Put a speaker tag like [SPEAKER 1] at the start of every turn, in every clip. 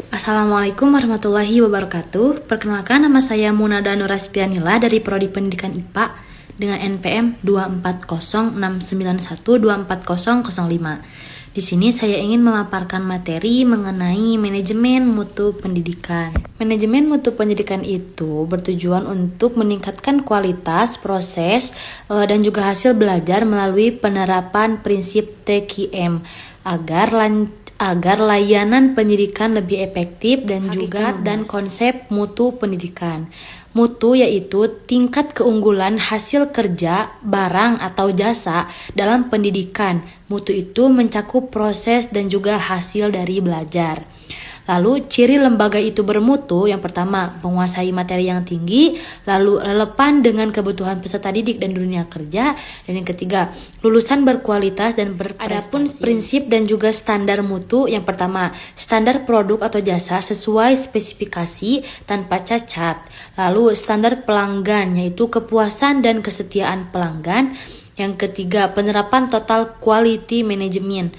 [SPEAKER 1] Assalamualaikum warahmatullahi wabarakatuh. Perkenalkan, nama saya Munada Nuraspianila dari Prodi Pendidikan IPA dengan NPM 240691240005. Di sini saya ingin memaparkan materi mengenai manajemen mutu pendidikan. Manajemen mutu pendidikan itu bertujuan untuk meningkatkan kualitas, proses, dan juga hasil belajar melalui penerapan prinsip TQM agar layanan pendidikan lebih efektif dan juga konsep mutu pendidikan. Mutu yaitu tingkat keunggulan hasil kerja, barang atau jasa dalam pendidikan. Mutu itu mencakup proses dan juga hasil dari belajar. Lalu ciri lembaga itu bermutu, yang pertama menguasai materi yang tinggi, lalu relevan dengan kebutuhan peserta didik dan dunia kerja, dan yang ketiga lulusan berkualitas dan berprestasi. Adapun prinsip dan juga standar mutu, yang pertama standar produk atau jasa sesuai spesifikasi tanpa cacat, lalu standar pelanggan yaitu kepuasan dan kesetiaan pelanggan. Yang ketiga, penerapan total quality management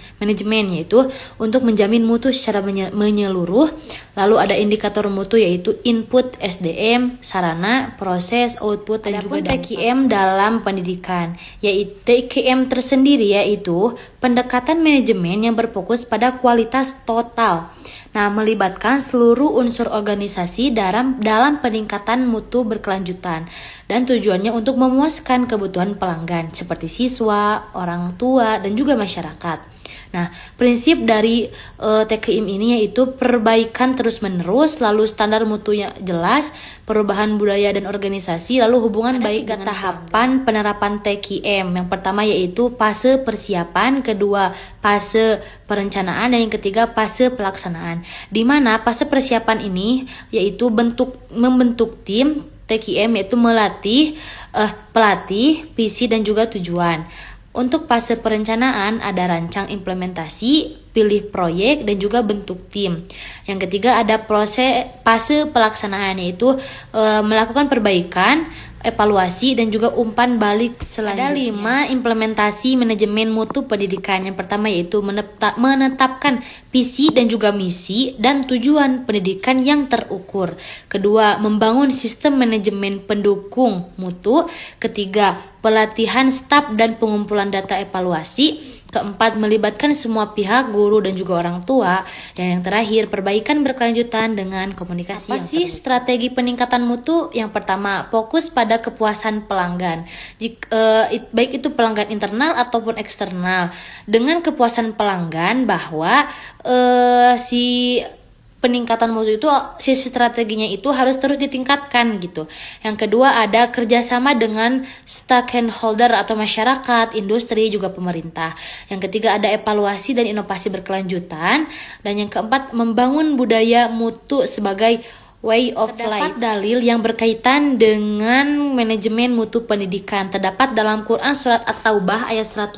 [SPEAKER 1] yaitu untuk menjamin mutu secara menyeluruh. Lalu ada indikator mutu yaitu input SDM, sarana, proses, output, dan juga TQM dalam pendidikan. Yaitu TQM tersendiri yaitu pendekatan manajemen yang berfokus pada kualitas total. Nah, melibatkan seluruh unsur organisasi dalam peningkatan mutu berkelanjutan dan tujuannya untuk memuaskan kebutuhan pelanggan seperti siswa, orang tua, dan juga masyarakat. Nah, prinsip dari TQM ini yaitu perbaikan terus-menerus, lalu standar mutunya jelas, perubahan budaya dan organisasi, lalu hubungan baik dengan tahapan penerapan TQM. Yang pertama yaitu fase persiapan, kedua fase perencanaan, dan yang ketiga fase pelaksanaan. Di mana fase persiapan ini yaitu membentuk tim TQM, yaitu melatih pelatih, visi dan juga tujuan. Untuk fase perencanaan ada rancang implementasi, pilih proyek, dan juga bentuk tim. Yang ketiga ada fase pelaksanaan, yaitu melakukan perbaikan, evaluasi, dan juga umpan balik selanjutnya. Ada 5 implementasi manajemen mutu pendidikan. Yang pertama yaitu menetapkan visi dan juga misi dan tujuan pendidikan yang terukur. Kedua, membangun sistem manajemen pendukung mutu. Ketiga, pelatihan staf dan pengumpulan data evaluasi. Keempat, melibatkan semua pihak, guru dan juga orang tua. Dan yang terakhir, perbaikan berkelanjutan dengan komunikasi. Apa sih strategi peningkatan mutu? Yang pertama, fokus pada kepuasan pelanggan. Baik itu pelanggan internal ataupun eksternal. Dengan kepuasan pelanggan bahwa peningkatan mutu itu sisi strateginya itu harus terus ditingkatkan gitu. Yang kedua ada kerjasama dengan stakeholder atau masyarakat, industri, juga pemerintah. Yang ketiga ada evaluasi dan inovasi berkelanjutan. Dan yang keempat membangun budaya mutu sebagai way of life. Dalil yang berkaitan dengan manajemen mutu pendidikan terdapat dalam Quran surat At-Taubah ayat 105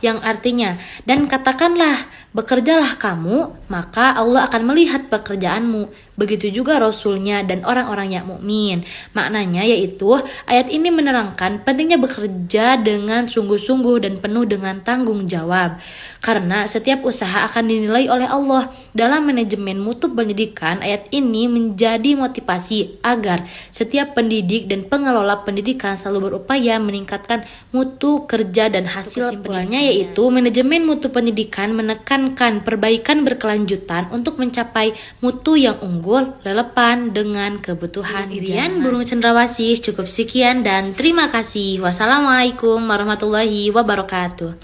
[SPEAKER 1] yang artinya, dan katakanlah bekerjalah kamu maka Allah akan melihat pekerjaanmu, begitu juga Rasulnya dan orang-orang yang mukmin. Maknanya yaitu ayat ini menerangkan pentingnya bekerja dengan sungguh-sungguh dan penuh dengan tanggung jawab, karena setiap usaha akan dinilai oleh Allah. Dalam manajemen mutu pendidikan, ayat ini menjadi motivasi agar setiap pendidik dan pengelola pendidikan selalu berupaya meningkatkan mutu kerja dan hasil. Kesimpulannya yaitu manajemen mutu pendidikan menekankan perbaikan berkelanjutan untuk mencapai mutu yang unggul, relevan dengan kebutuhan Irian burung cendrawasih. Cukup sekian dan terima kasih. Wassalamualaikum warahmatullahi wabarakatuh.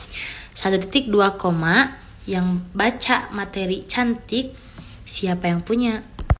[SPEAKER 1] 1.2 koma yang baca materi cantik, siapa yang punya?